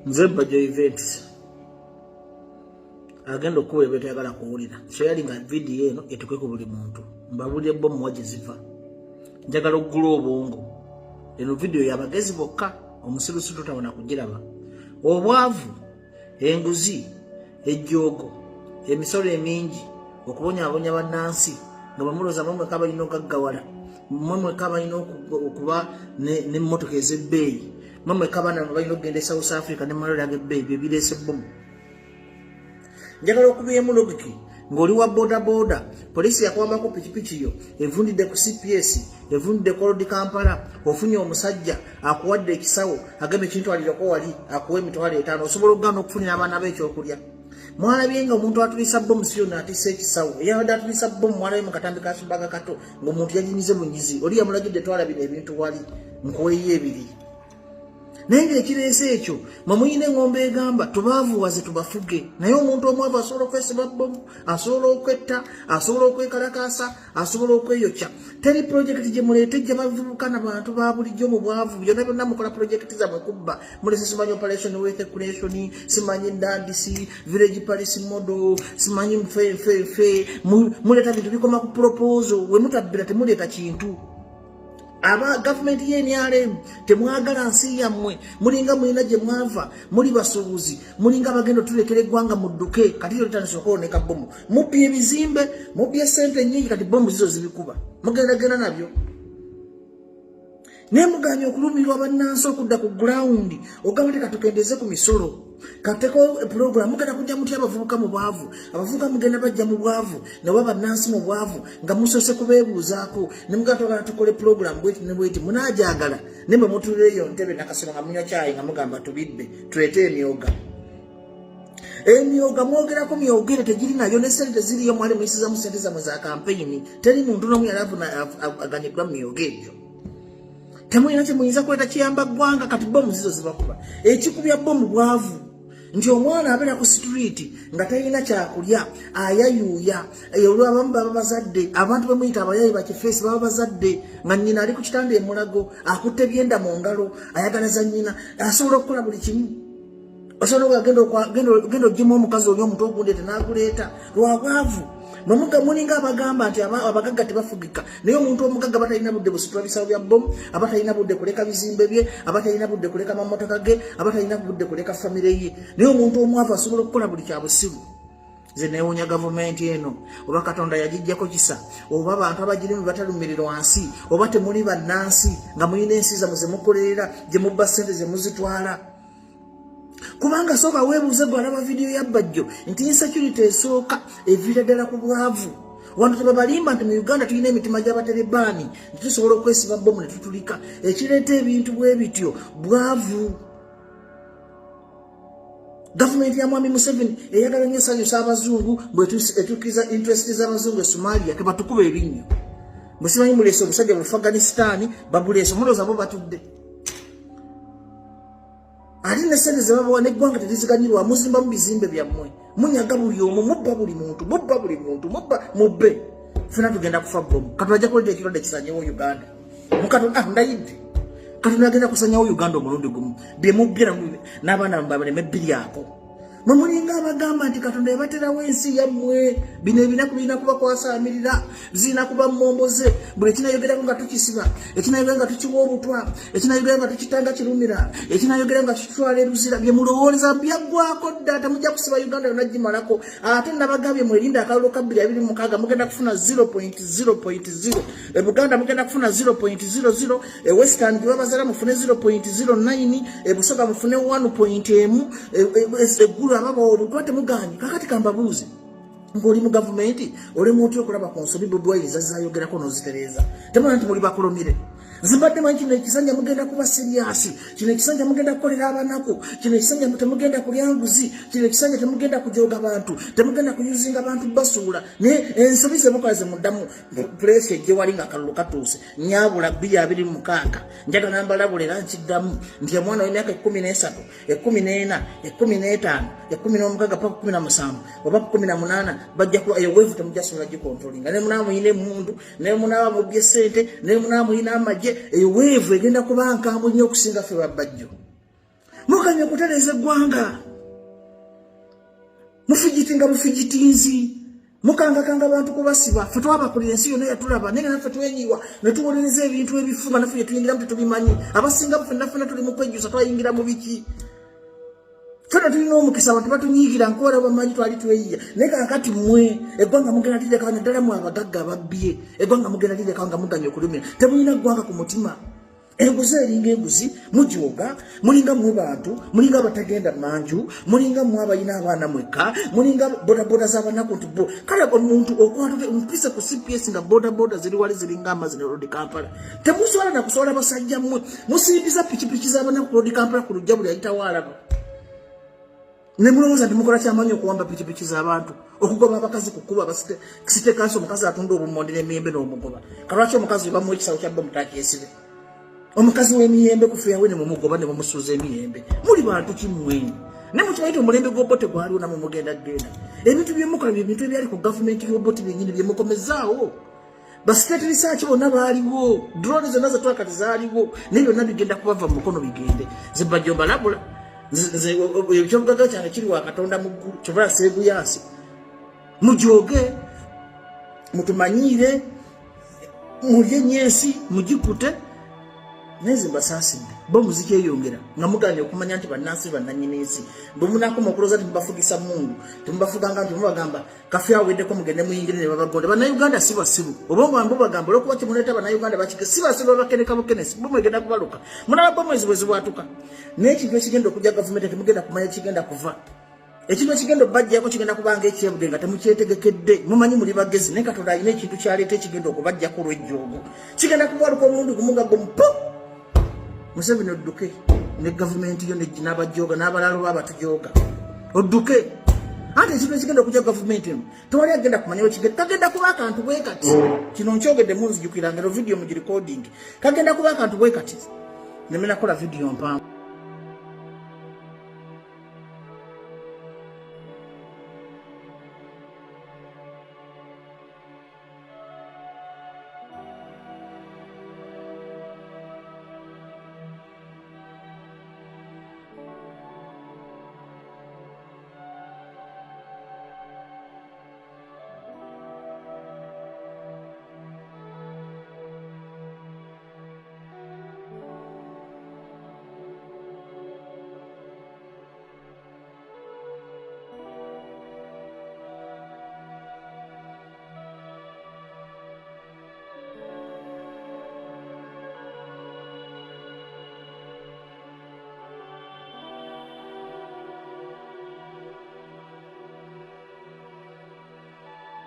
nze Bajjo events agenda okuwa ebintu yagala kuwulira sharing video eno etukwe ku buli muntu mbabulye bomu waje ziva njagala okugula obwongo eno video yabagezi bokka omusirusi tutabona kugiraba obwavu enguzi ejjogo emisolo emingi okubonyabonya bannansi nga bamuloza mamwe kaba ino gaggawala mamwe kaba ino okuba n'emmotoka ez'ebbeeyi mamwe kaba balina okugenda e South Africa ne malori ag'ebbeeyi bye bireese bomu. Njagala okubyemu logiki ng'oli wa boda polisi yakwambako pikipiki yo evundidde ku CPS evundidde ku Road Kampala ofunye omusajja akuwadde ekisawo agambe kintwalireko wali akuwa emitwalo 5 osobola okugaana okufunira abaana b'ekyokulya. Mwalabye nga omuntu atulisa bomu siyo n'atisa ekisawo eyabadde atulisa bomu mwalabye mu katambi ka Subaga kato ng'omuntu yaginize bunyizi oli yamulagidde twala bino ebintu wali nkuweeyo ebiri. Naye ng'ekireese ekyo mwemuyina engombe egamba tubaavuwaze tubafuge naye omuntu omwavu asobola okwesiba bomu asobola okwetta asobola okwekalakaasa asobola okweyokya. Teri projekiti gye muleeta ejja bavubuka n'abantu ba bulijjo mu bwavu byonna byonna mukola projekiti zammwe kubba mulese simanyi operation wealth creation simanyi ndandisi village police model simanyi fe muleeta bintu bikoma ku proposal we mutabbira temuleeta kintu. Aba government y'NRM temwagala nsi yammwe mulinga mulina gye mwava muli basuubuzi mulinga bagenda tulekere eggwanga mudduke kati yo litandise okwoneka bomu mubbye ebizimbe mubbye sente nnyingi kati bomu zizo zibikuba mugendagenda nabyo naye muganya okulumirirwa bannansi okudda ku ground ogamba teka tukendeze ku misolo kateko program mugenda kujja mutya abavubuka mu bwavu abavubuka mugenda bajja mu bwavu ne baba bannansi mu bwavu nga musose kubeebuuzaako ne mugenda tukole program bweti ne bweti munaajagala ne bwe mutuleeyo ntebe nakasolo nga munywa caayi nga mugamba tubidde tulete emyoga emyoga mwogerako myogere tegiri nayo ne sente ziriyo mwali muyisizamu sente zammwe za kampeyini teri muntu n'omu yali aganyiddwa mu myoga egyo. Temuyina kye muyinza kuleta kiyamba ggwanga kati bomu zizo zibakuba ekikubya bomu bwavu nti omwana abeera ku street nga talina kyakulya ayayuuya olwabamu baba bazadde abantu bamuyita abayayi bakifeesi baba bazadde nga nnyina ali ku kitanda emulago akutte byenda mu ngalo ayagalaza nnyina asobola okukola buli kimu osobola genda oggyemu omukazi oli omuntu ogundeeta n'aguleeta lwabwavu mulinga abagamba nti abagagga tebafugika naye omuntu omugagga batalina budde busitula bisawo bya bomu abatalina budde kuleka bizimbe bye abatalina budde kuleka mamotoka ge abatalina budde kuleka famire ye naye omuntu omwavu asobola okukola buli kyabusibu. Nze neewuunya gavumenti eno oba Katonda yagijjako kisa oba abantu abagirimu batalumirira wansi oba temuli bannansi nga mulina ensi zammwe ze mukolerera gye mubba ssente ze muzitwala. Kubanga soka weebuuze gwe alaba video ya Bajjo nti insecurity esooka evira ddala ku bwavu wantu tebabalimba nti mu Uganda tulina emitima gy'abatelebaani nti tusobola okwesiba bomu ne tutulika ekireeta ebintu bwe bityo bwavu. Gavumenti ya Mwami Museveni eyagala nnyo esanyusa abazungu bwetukiza interest z'abazungu e Somalia tebatukuba ebinnyo bwe simanyi muleese omusajja mu Afghanistan babuleese mulooza bo batudde ali ne sente ze babawa n'eggwanga teriziganyirwa muzimba mu bizimbe byammwe munyaga buli omu mubba buli muntu mubba mubbe ffena tugenda kufa bomu Katonda ajja kuleeta ekirwadde kisanyewo Uganda mukatonda ndayidde Katonda agenda kusanyawo Uganda omulundi gumu bye mubbira n'abaana baleme biryako mwe mulinga abagamba nti Katonda yabaterawo ensi yammwe bino ebinaku birina kubakwasamirira zirina kuba mmomboze buli ekinayogerako nga tukisiba ekinayogera nga tukiwa obutwa ekinayogera nga tukitanga kirumira ekinayogera nga tukitwala eruzira bye mulowooleza byaggwako dda temujja kusiba Uganda yonna gimalako ate nabagambye mwerinda akalulu ka 2026 mugenda kufuna 0.0.0 Buganda mugenda kufuna 0.00 Western gye babazala mufune 0.09 Busoga mufune 1.m ababa olutwa temuganyi kakati kambabuuzi ng'oli mu gavumenti oli muntu okulaba ku nsobi bwebwayiriza zayogerako n'ozitereza temuna nti muli bakulumire zimbadde manyi kino ekisanja mugenda kuba siriyasi kino ekisanja mugenda kukolera abanaku kino ekisanja temugenda kulya nguzi kino ekisanja temugenda kujoga bantu temugenda kuyuzinga bantu basuula naye ensobi ze mukola ze muddamu pulesi ejje wali nga akalulu katuuse nyaabula 226 njagala mbalabulera nkiddamu nti omwana w'emyaka 13 14 15 16 paka 17 oba 18 bajja ku eweevu temujasobola gikontrolinga ne munaamuyina emmundu ne munaaba mubbye ssente ne munaamuyina amagye eweevu egenda kuba nkambwe nnyo okusinga ffe ba Bajjo mukanya kutereza eggwanga mufijitinga bufijitinzi mukanga kanga abantu kubasiba fe twabakulira ensi yonna yatulaba naye naffe twenyiwa ne tuwolereza ebintu ebifuba naffe tuyingira mu tetubimanyi abasinga ffenna tuli mu kwejjusa twayingira mu biki fena tulina omukisa abantu batunyiigira nkola bamanyi twali tweyiya naye kakati mmwe eggwanga mugenda lirekanga ddala mu abagagga ababbye eggwanga mugenda lirekanga muganya okulumira temulina ggwanga ku mutima enguzi eringa enguzi mugyoga mulinga mwe bantu mulinga abatagenda manju mulinga mwe abalina abaana mweka mulinga bodaboda z'abanaku nti bo kale omuntu okwatuke ompise ku CPS nga bodaboda ziri wali ziringa amazi ne road Kampala temusobola na kusobola basajja mmwe musimbiza pikipiki z'abanaku road Kampala ku lujja buli ayita waalaba ne mulowooza nti mukola kyamanyi okuwamba pikipiki z'abantu okugoba abakazi kukuba kisite kansi omukazi atunda obumonde n'emiyembe n'omugoba kalwaki omukazi bamuwa ekisawo kyabba mutakyesibe omukazi w'emiyembe kufiyawe ne mumugoba ne mumusuuza emiyembe muli bantu kimwe ne mukimanyi omulembe gw'obote gwaliwo namwe mugenda genda ebintu byemukola byebintu ebyali ku gavumenti y'obote byennyini byemukomezaawo bastate research bonna baaliwo drone zonna zetwakati zaaliwo naye byonna bigenda kubava mu mukono bigende zebajja obalabula ekyobugaga kyange kiri wa Katonda mu ggulu kyovala seebuyansi mujooge mutumanyiire mulye enyensi mugikute neze mbasasinde bo muziki eyongera nga muganye okumanya nti bannansi bannanyini ensi bwe munakoma okuloza nti mubafugisa mungu temubafuganga nti mubagamba kafe aweddeko mugende muyingire ne babagonda bannayuganda si basiru obongo ambo bagamba olwokuba kyemuleeta bannayuganda bakike si basiru babakeneka bukenesi bo mwegenda kubaluka munalaba mwezi bwe zibwatuka n'ekintu ekigenda okujja gavumenti temugenda kumanya kigenda kuva ekintu ekigenda okubajjako kigenda kubanga ekyebudde nga temukyetegekedde mumanyi muli bagezi naye Katonda alina ekintu kyaleeta ekigenda okubajjako olw'ejjoogo kigenda kubaluka omundi gumugago mpo Museveni odduke ne gavumenti yo n'abajooga n'abalalo babatujooga odduke ate ekintu ekigenda okujja gavumenti eno tewali agenda kumanya wekigenda kagenda kuba akantu bwe kati kino nkyogedde munzijukiranga ero vidiyo mu girecording kagenda kuba akantu bwe kati nemenakola vidiyo mpanvu